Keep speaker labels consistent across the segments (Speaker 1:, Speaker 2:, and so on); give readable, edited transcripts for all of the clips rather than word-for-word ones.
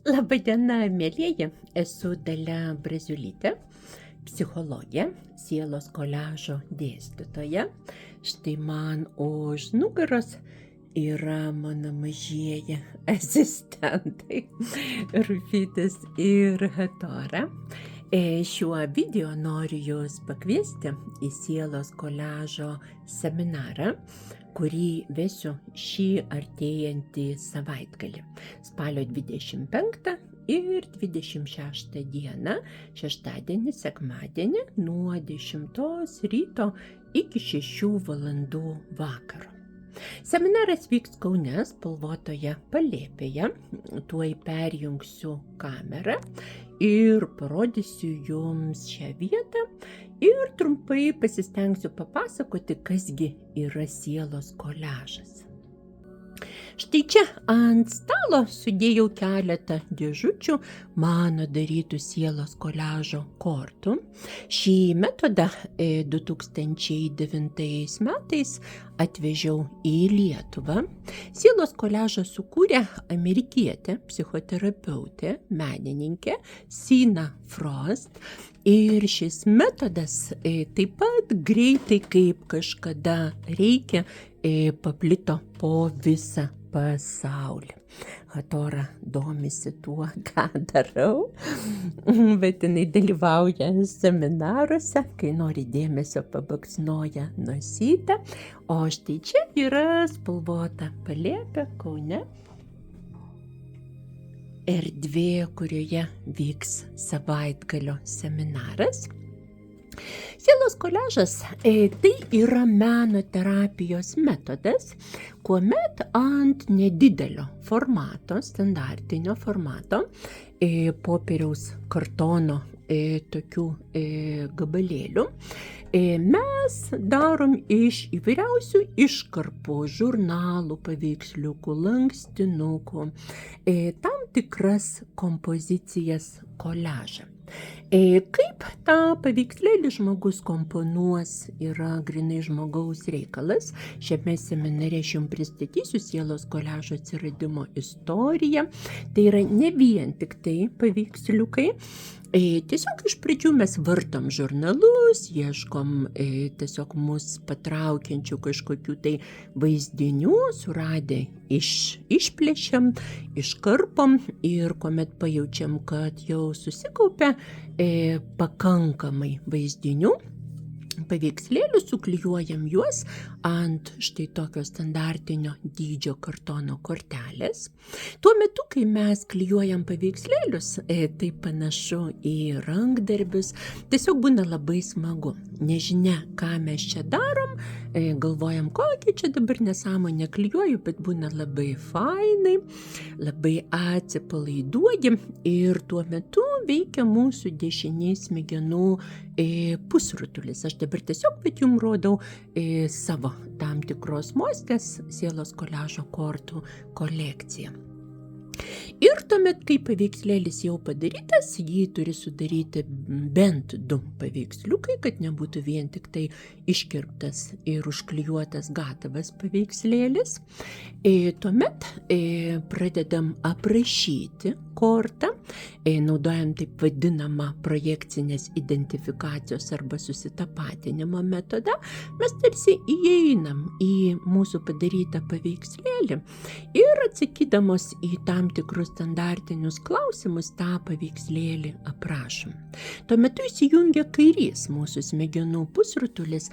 Speaker 1: Labadiena, mėlyjeji, esu Dalia Braziulytė, psichologė, sielos koliažo dėstytoja. Štai man už nugaros yra mano mažieji asistentai Rufytis ir Hatora. Šiuo video noriu jūs pakviesti į sielos koliažo seminarą, kurį vesiu šį artėjantį savaitgalį, spalio 25 ir 26 dieną, šeštadienį, sekmadienį nuo 10 ryto iki 6 valandų vakaro. Seminaras vyks Kaune, spalvotoje palėpėje, tuoj perjungsiu kamerą ir parodysiu jums šią vietą ir trumpai pasistengsiu papasakoti, kasgi yra sielos koliažas. Štai čia ant stalo sudėjau keletą dėžučių mano darytų sielos koliažo kortų. Šį metodą 2009 metais atvežiau į Lietuvą. Sielos koliažą sukūrė amerikietė, psichoterapeutė, menininkė Sina Frost. Ir šis metodas taip pat greitai, kaip kažkada reikia, paplito po visą pasaulį. Hatora domisi tuo, ką darau, bet jinai dalyvauja seminaruose, kai nori dėmesio pabaksnoja nosytę, o štai čia yra spalvota palėpė Kaune. Erdvė, kurioje vyks savaitgalio seminaras. Sielos koliažas tai yra meno terapijos metodas, kuomet ant nedidelio formato, standartinio formato, popieriaus kartono tokių gabalėlių, mes darom iš įvairiausių iškarpų, žurnalų, paveiksliukų, lankstinukų, tam tikras kompozicijas koliažą. Kaip tą paveikslėlį žmogus komponuos, yra grynai žmogaus reikalas. Šiame seminare aš jums pristatysiu sielos koliažo atsiradimo istoriją. Tai yra ne vien tik tai paveiksliukai. Tiesiog iš pradžių mes vartom žurnalus, ieškom tiesiog mus patraukiančių kažkokių tai vaizdinių, suradę išplėšiam, iškarpom ir kuomet pajaučiam, kad jau susikaupia pakankamai vaizdinių, paveikslėlių, suklijuojam juos ant štai tokio standartinio dydžio kartono kortelės. Tuo metu, kai mes klijuojam paveikslėlius, tai panašu į rankdarbius, tiesiog būna labai smagu. Nežinia, ką mes čia darom, galvojam, kokį čia dabar nesąmonę klijuoju, bet būna labai fainai, labai atsipalaiduoji ir tuo metu veikia mūsų dešiniai smegenų pusrutulis. Aš dabar tiesiog jums rodau savo tam tikros mostės sielos koliažo kortų kolekciją. Ir tuomet, kai paveikslėlis jau padarytas, jį turi sudaryti bent 2 paveiksliukai, kad nebūtų vien tik tai iškirptas ir užklijuotas gatavas paveikslėlis. Tuomet pradedam aprašyti kortą, naudojam taip vadinamą projekcinės identifikacijos arba susitapatinimo metodą. Mes tarsi įeinam į mūsų padarytą paveikslėlį ir atsakydamos į tam tikrus standartinius klausimus tą paveikslėlį aprašom. Tuo metu įsijungia kairys mūsų smegenų pusrutulis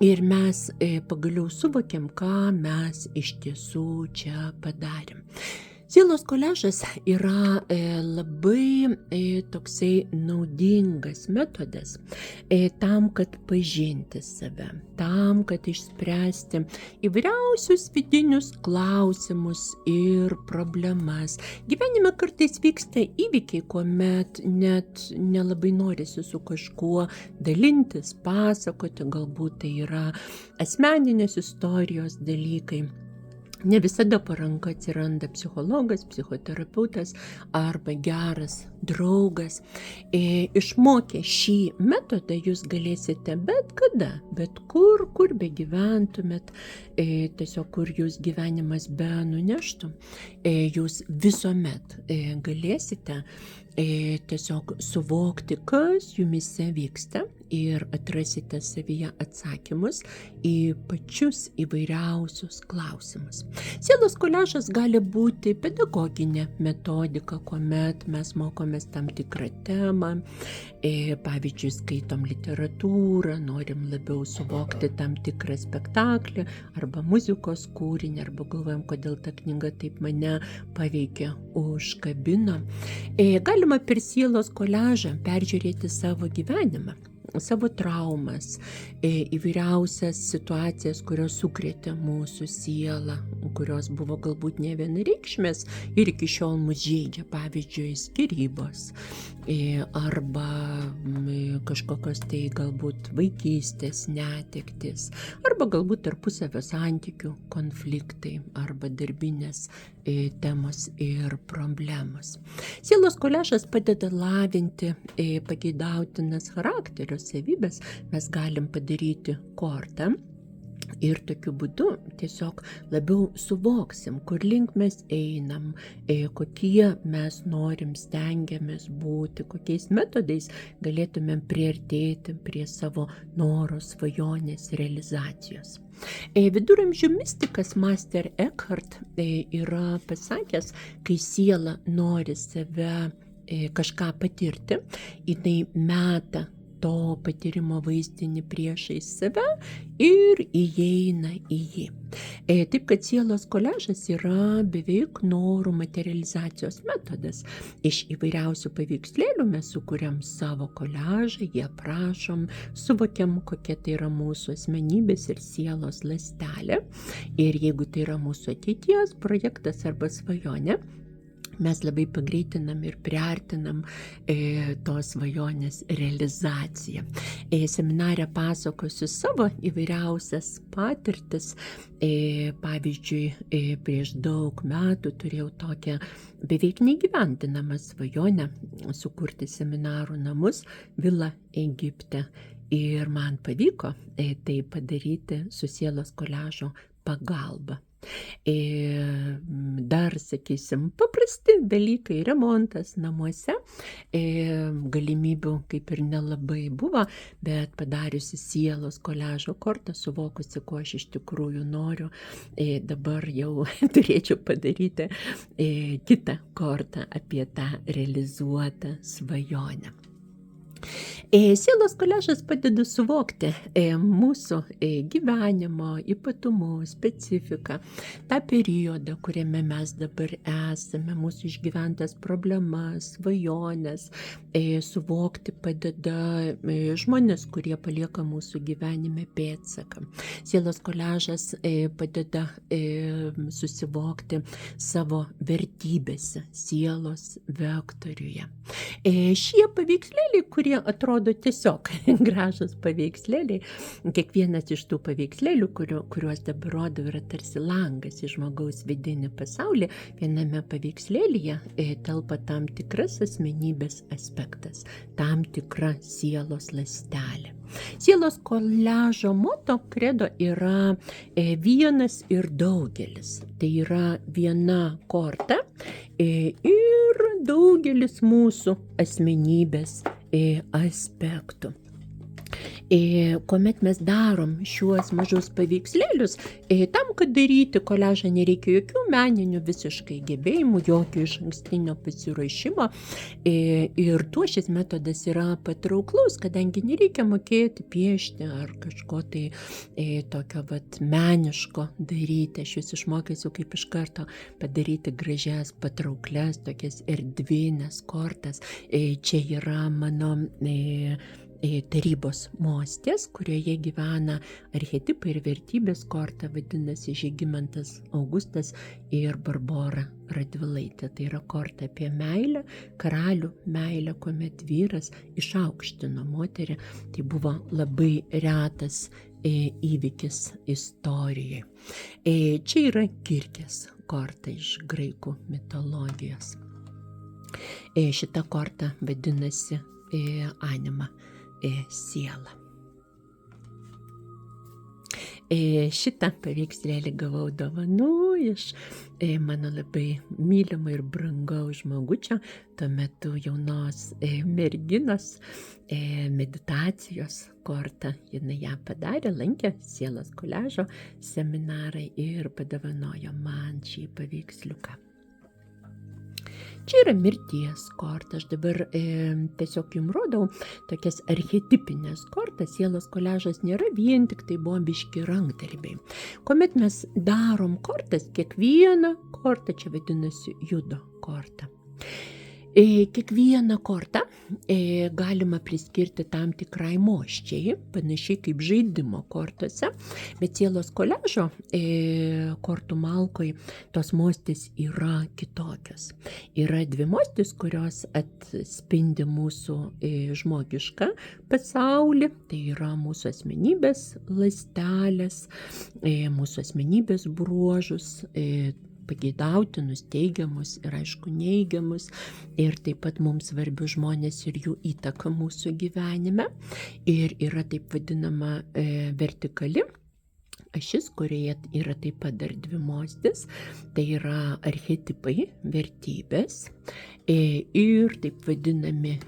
Speaker 1: ir mes pagaliau suvokiam, ką mes iš tiesų čia padarėm. Sielos koliažas yra labai toksai naudingas metodas tam, kad pažinti save, tam, kad išspręsti įvairiausius vidinius klausimus ir problemas. Gyvenime kartais vyksta įvykiai, kuomet net nelabai norisi su kažkuo dalintis, pasakoti, galbūt tai yra asmeninės istorijos dalykai. Ne visada po ranka atsiranda psichologas, psichoterapeutas arba geras draugas. Išmokę šį metodą jūs galėsite bet kada, bet kur begyventumėt, tiesiog kur jūs gyvenimas benuneštų, jūs visuomet galėsite tiesiog suvokti, kas jumise vyksta ir atrasite savyje atsakymus į pačius įvairiausius klausimus. Sielos koliažas gali būti pedagoginė metodika, kuomet mes mokomės tam tikrą temą, pavyzdžiui, skaitom literatūrą, norim labiau suvokti tam tikrą spektaklį arba muzikos kūrinį, arba galvojam, kodėl ta knyga taip mane paveikė, užkabino. Galima per sielos koliažą peržiūrėti savo gyvenimą, savo traumas, įvairiausias situacijas, kurios sukrėtė mūsų sielą, kurios buvo galbūt ne vienareikšmės ir iki šiol mus žeidžia, pavyzdžiui, skyrybos arba kažkokios tai galbūt vaikystės netektis, arba galbūt tarpusavio santykių konfliktai arba darbinės temos ir problemos. Sielos koliažas padeda lavinti pageidautinas charakterio savybės. Mes galim padaryti kortą ir tokiu būdu tiesiog labiau suvoksim, kur link mes einam, kokie mes norim, stengiamės būti, kokiais metodais galėtumėm priartėti prie savo noro, svajonės realizacijos. Viduramžių mistikas Meister Eckhart yra pasakęs, kai siela nori save kažką patirti, jinai meta to patyrimo vaizdinį priešais save ir įeina į jį. Taip, kad sielos koliažas yra beveik norų materializacijos metodas. Iš įvairiausių paveikslėlių mes sukuriam savo koliažą, jį aprašom, suvokiam, kokia tai yra mūsų asmenybės ir sielos ląstelė. Ir jeigu tai yra mūsų ateities projektas arba svajonė, mes labai pagreitinam ir priartinam tos svajonės realizaciją. Seminare pasakosiu savo įvairiausias patirtis. Pavyzdžiui, prieš daug metų turėjau tokią beveik neįgyvendinamą svajonę sukurti seminarų namus Vila Egipte. Ir man pavyko tai padaryti su sielos koliažo pagalba. Dar, sakysim, paprasti dalykai, remontas namuose, galimybių kaip ir nelabai buvo, bet padariusi sielos koliažo kortą, suvokusi, ko aš iš tikrųjų noriu, dabar jau turėčiau padaryti kitą kortą apie tą realizuotą svajonę. Sielos koliažas padeda suvokti mūsų gyvenimo ypatumus, specifiką, tą periodą, kuriame mes dabar esame, mūsų išgyventas problemas, svajonės, suvokti padeda žmonės, kurie palieka mūsų gyvenime pėdsaką. Sielos koliažas padeda susivokti savo vertybėse, sielos vektoriuje. Šie paveikslėliai, kurie atrodo tiesiog gražus paveikslėliai, kiekvienas iš tų paveikslėlių, kuriuos dabar rodau, yra tarsi langas į žmogaus vidinį pasaulį. Viename paveikslėlyje telpa tam tikras asmenybės aspektas, tam tikra sielos ląstelė. Sielos koliažo moto kredo yra vienas ir daugelis. Tai yra viena korta ir daugelis mūsų asmenybės aspektų. Kuomet mes darom šiuos mažus paveikslėlius, tam, kad daryti koliažą nereikia jokių meninių visiškai gebėjimų, jokio išankstinio pasiruošimo. Ir tuo šis metodas yra patrauklus, kadangi nereikia mokėti piešti ar kažko tai tokio meniško daryti. Aš jūs išmokysiu, kaip iš karto padaryti gražias, patrauklias, tokias erdvinės kortas. Čia yra mano tarybos mostės, kurioje gyvena archetipai ir vertybės. Korta vadinasi Žygimantas Augustas ir Barbora Radvilaitė. Tai yra korta apie meilę, karalių meilę, kuomet vyras išaukštino moterį. Tai buvo labai retas įvykis istorijai. Čia yra Kirkės korta iš graikų mitologijos. Šita korta vadinasi anima, siela. Šitą paveikslėlį gavau dovanų iš mano labai mylimo ir brangaus žmogučio, tuo metu jaunos merginos meditacijos kortą. Jinai ją padarė, lankė sielos koliažo seminarai ir padovanojo man šį paveiksliuką. Čia yra mirties korta. Aš dabar tiesiog jums rodau tokias archetipinės kortas. Sielos koliažas nėra vien tik tai bombiški rankdarbiai. Kuomet mes darom kortas, kiekvieną kortą, čia vadinasi judo korta. Kiekvieną kortą galima priskirti tam tikrai moščiai, panašiai kaip žaidimo kortose, bet sielos koliažo kortų malkoj tos mostės yra kitokios. Yra dvi mostės, kurios atspindi mūsų žmogišką pasaulį, tai yra mūsų asmenybės ląstelės, mūsų asmenybės bruožus, pageidautinus, teigiamus ir aišku neigiamus, ir taip pat mums svarbius žmonės ir jų įtaka mūsų gyvenime. Ir yra taip vadinama vertikali ašis, kurioje yra taip pat dar dvi mostės, tai yra archetipai, vertybės ir taip vadinami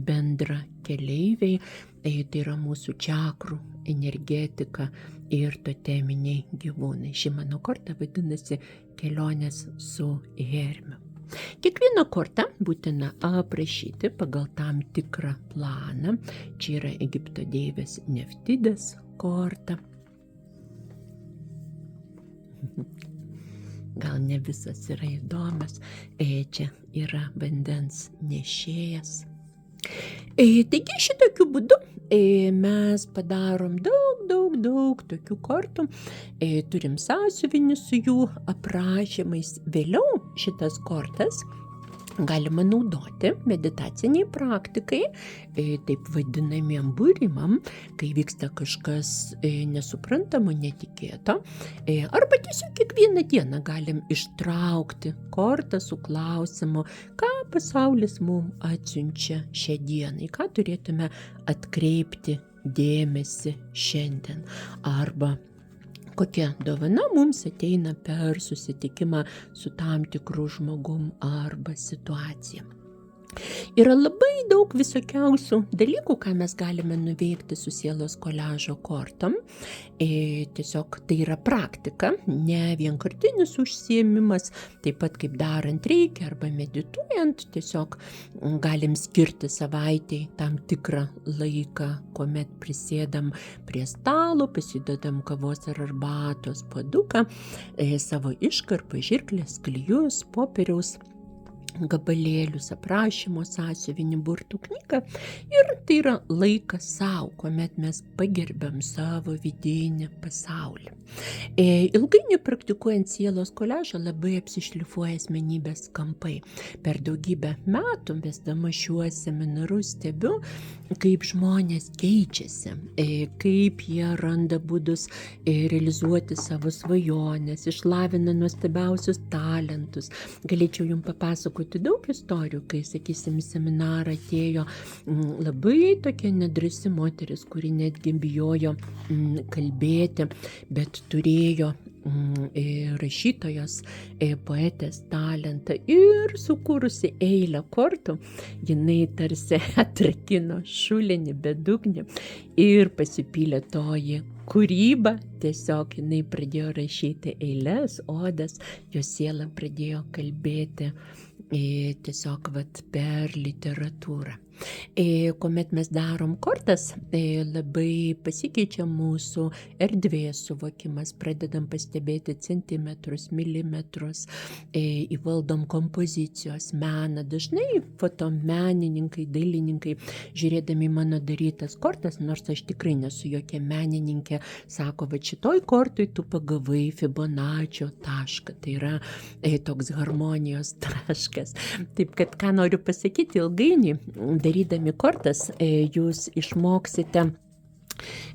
Speaker 1: bendra keleiviai, tai yra mūsų čakrų energetika ir toteminiai gyvūnai. Ši mano korta vadinasi kelionės su Hermiu. Kiekvieną kortą būtina aprašyti pagal tam tikrą planą. Čia yra Egipto deivės Neftidės korta. Gal ne visas yra įdomios. Čia yra vandens nešėjas. Taigi šitokiu būdu mes padarom daug tokių kortų, turim sąsiuvinį su jų aprašymais. Vėliau šitas kortas galima naudoti meditaciniai praktikai, taip vadinamiem būrimam, kai vyksta kažkas nesuprantamo, netikėto, arba tiesiog kiekvieną dieną galim ištraukti kortą su klausimu, ką pasaulis mums atsiunčia šią dieną, ką turėtume atkreipti dėmesį šiandien, arba kokia dovana mums ateina per susitikimą su tam tikru žmogum arba situacija. Yra labai daug visokiausių dalykų, ką mes galime nuveikti su sielos koliažo kortom. Tiesiog tai yra praktika, ne vienkartinis užsiėmimas, taip pat kaip darant reikia arba medituojant, tiesiog galim skirti savaitei tam tikrą laiką, kuomet prisėdam prie stalo, pasidedam kavos ar arbatos puoduką, savo iškarpą, žirkles, klijus, popieriaus gabalėlius, aprašymo sąsiuvinį, burtų knygą, ir tai yra laikas savo, kuomet mes pagerbiam savo vidinį pasaulį. Ilgainiui praktikuojant sielos koliažą labai apsišlifuoja asmenybės kampai. Per daugybę metų vesdama šiuos seminarus stebiu, kaip žmonės keičiasi, kaip jie randa būdus realizuoti savo svajones, išlavina nuostabiausius talentus. Galėčiau jums papasakoti daug istorijų, kai, sakysim, į seminarą atėjo labai tokia nedrąsi moteris, kuri netgi bijojo kalbėti, bet turėjo rašytojos, poetės talentą ir sukūrusi eilę kortų, jinai tarsi atrakino šulinį, bedugnį ir pasipylė toji kūryba, tiesiog jinai pradėjo rašyti eiles, odas, jos siela pradėjo kalbėti tiesiog per literatūrą. Kuomet mes darom kortas, labai pasikeičia mūsų erdvės suvokimas, pradedam pastebėti centimetrus, milimetrus, įvaldom kompozicijos meną. Dažnai fotomenininkai, dailininkai, žiūrėdami mano darytas kortas, nors aš tikrai nesu jokia menininkė, sako, va šitoj kortoj tu pagavai Fibonaccio tašką, tai yra toks harmonijos taškas. Taip kad, ką noriu pasakyti, ilgainiui darydami kortas, jūs išmoksite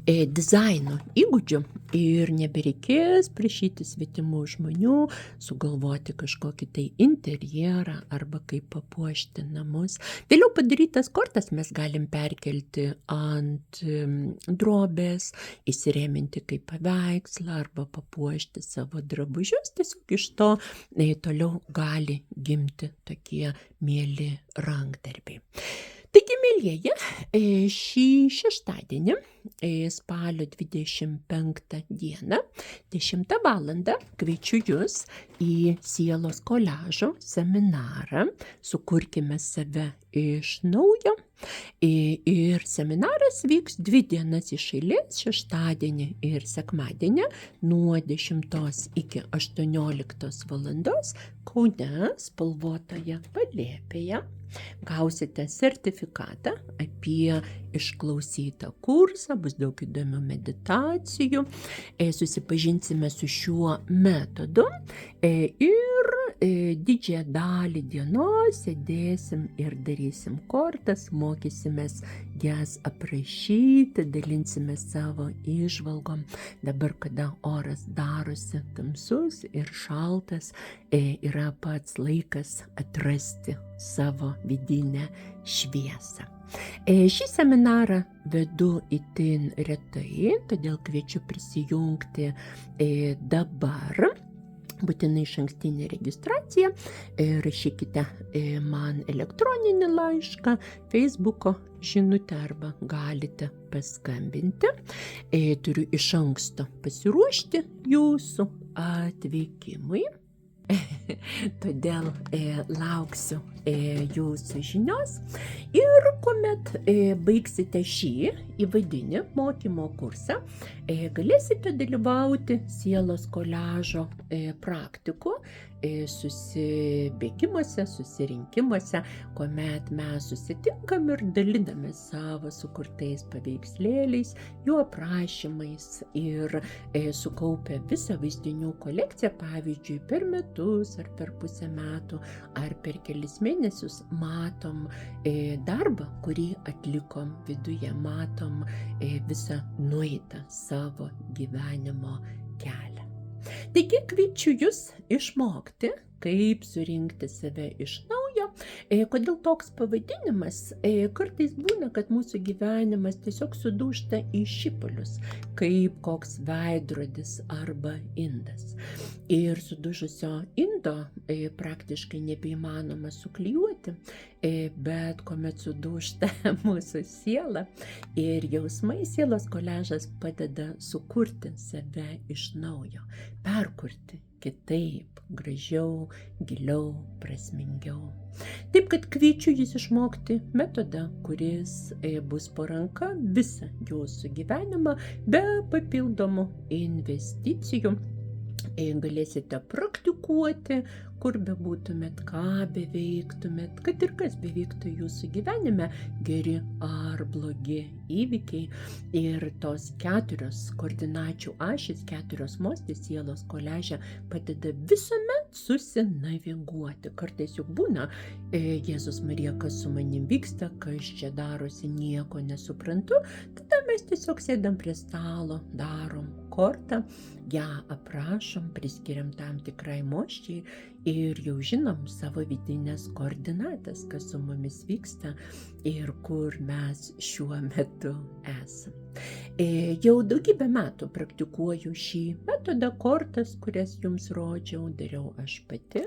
Speaker 1: dizaino įgūdžių ir nebereikės prašyti svetimų žmonių, sugalvoti kažkokį tai interjerą arba kaip papuošti namus. Vėliau padarytas kortas mes galim perkelti ant drobės, įsirėminti kaip paveikslą arba papuošti savo drabužius. Tiesiog iš to toliau gali gimti tokie mieli rankdarbiai. Taigi, mėlyje, šį šeštadienį, spalio 25 dieną, 10 valandą, kviečiu Jūs į sielos koliažo seminarą Sukurkime save iš naujo. Ir seminaras vyks 2 dienas iš eilės, šeštadienį ir sekmadienį, nuo 10 iki 18 valandos, Kaune, spalvotoje palėpėje. Gausite sertifikatą apie išklausytą kursą, bus daug įdomių meditacijų, susipažinsime su šiuo metodu ir didžiąją dalį dienos sėdėsim ir darysim kortas, mokysimės jas aprašyti, dalinsimės savo įžvalgom. Dabar, kada oras darosi tamsus ir šaltas, yra pats laikas atrasti savo vidinę šviesą. Šį seminarą vedu itin retai, todėl kviečiu prisijungti dabar. Būtinai išankstinė registracija, rašykite man elektroninį laišką, Facebooko žinutę arba galite paskambinti. Turiu iš anksto pasiruošti jūsų atvykimui. Todėl lauksiu jūsų žinios ir kuomet baigsite šį įvadinį mokymo kursą, galėsite dalyvauti sielos koliažo praktikų susibėgimuose, susirinkimuose, kuomet mes susitinkam ir daliname savo sukurtais paveikslėliais, jų aprašymais ir sukaupę visą vaizdinių kolekciją, pavyzdžiui, per metus ar per pusę metų ar per kelis mėnesius matom darbą, kurį atlikom viduje, matom visą nueitą savo gyvenimo kelią. Taigi kviečiu Jūs išmokti, kaip surinkti save iš naujo. Kodėl toks pavadinimas? Kartais būna, kad mūsų gyvenimas tiesiog sudūžta į šipulius, kaip koks veidrodis arba indas. Ir sudužusio indo praktiškai nebeįmanoma suklijuoti, bet kuomet sudūžta mūsų siela ir jausmai, sielos koliažas padeda sukurti save iš naujo, perkurti kitaip, gražiau, giliau, prasmingiau. Taip, kad kviečiu Jūs išmokti metodą, kuris bus po ranka visą Jūsų gyvenimą be papildomų investicijų. Galėsite praktikuoti, kur bebūtumėt, ką beveiktumėt, kad ir kas bevyktų Jūsų gyvenime, geri ar blogi įvykiai. Ir tos 4 koordinačių ašys, 4 mostės sielos koliaže padeda visuomet susinaviguoti. Kartais juk būna, Jėzus Marija, kas su manim vyksta, kas čia darosi, nieko nesuprantu, tada mes tiesiog sėdam prie stalo, darom kortą, ją aprašom, priskiriam tam tikrai moščiai ir jau žinom savo vidinės koordinatas, kas su mumis vyksta ir kur mes šiuo metu esam. Jau daugybę metų praktikuoju šį metodą, kortas, kurias Jums rodžiau, dariau aš pati.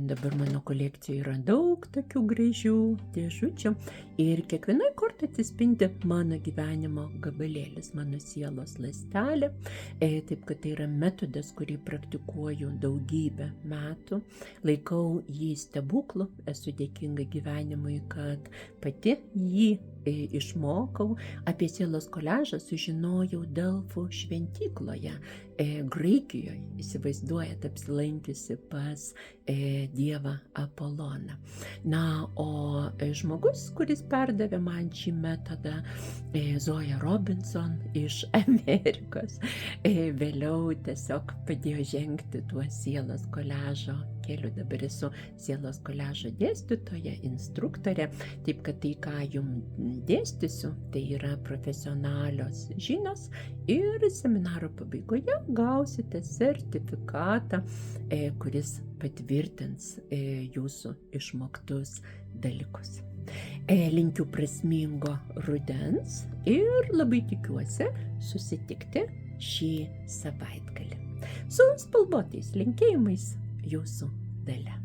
Speaker 1: Dabar mano kolekcijoje yra daug tokių gražių dėžučių ir kiekvienai kortai atsispindi mano gyvenimo gabalėlis, mano sielos ląstelė. Taip, kad tai yra metodas, kurį praktikuoju daugybę metų. Laikau jį stebuklu, esu dėkinga gyvenimui, kad pati jį išmokau. Apie sielos koliažą sužinojau Delfų šventykloje, Graikijoje, įsivaizduojat, apsilankiusi pas dievą Apoloną. Na, o žmogus, kuris perdavė man šį metodą, Zoja Robinson iš Amerikos, vėliau tiesiog padėjo žengti tuo sielos koliažo dalykėlių. Dabar esu sielos koliažo dėstytoja, instruktorė, taip kad tai, ką jums dėstysiu, tai yra profesionalios žinios ir seminaro pabaigoje gausite sertifikatą, kuris patvirtins jūsų išmoktus dalykus. Linkiu prasmingo rudens ir labai tikiuosi susitikti šį savaitgalį. Su spalvotais linkėjimais jūsų Dalia.